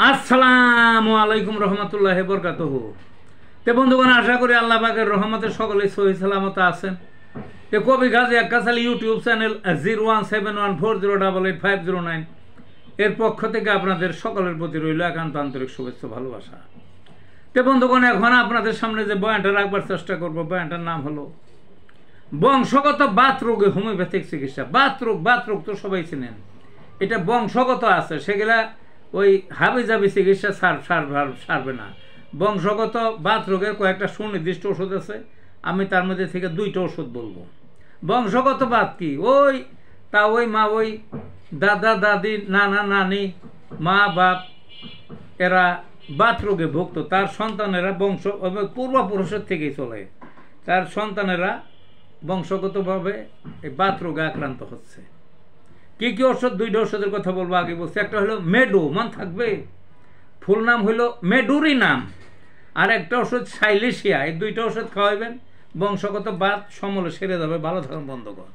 আসসালামু আলাইকুম রহমতুল্লাহি বরকাতুহু। তে বন্ধুগণ, আশা করি আল্লাহ পাকের রহমতে সকলে সহি সালামত আছেন। তে কবি গাজী আক্কাস আলী ইউটিউব চ্যানেল 017140885009 এর পক্ষ থেকে আপনাদের সকলের প্রতি রইল একান্ত আন্তরিক শুভেচ্ছা ভালোবাসা। তে বন্ধুগণ, এখন আপনাদের সামনে যে বয়ানটা রাখবার চেষ্টা করব, বয়ানটার নাম হলো বংশগত বাত রোগে হোমিওপ্যাথিক চিকিৎসা। বাত রোগ তো সবাই চিনেন, এটা বংশগত আছে, সেগুলা ওই হাবি জাবি চিকিৎসা সারবে না। বংশগত বাত রোগের কয়েকটা সুনির্দিষ্ট ওষুধ আছে, আমি তার মধ্যে থেকে 2টা ওষুধ বলবো। বংশগত বাত কি? ওই মা, ওই দাদা দাদি, নানা নানি, মা বাপ এরা বাত রোগে ভুগত, তার সন্তানেরা পূর্বপুরুষের থেকেই চলে, তার সন্তানেরা বংশগতভাবে এই বাত রোগে আক্রান্ত হচ্ছে। কি কি ওষুধ? 2টা ওষুধের কথা বলবো। আগে বলছি, একটা হলো মেডু, মান থাকবে, ফুল নাম হইল মেডুরি নাম, আর একটা ওষুধ সাইলেশিয়া। এই 2টা ওষুধ খাওয়াইবেন, বংশগত বাত সমলে সেরে যাবে। ভালো থাকুন বন্ধুগণ।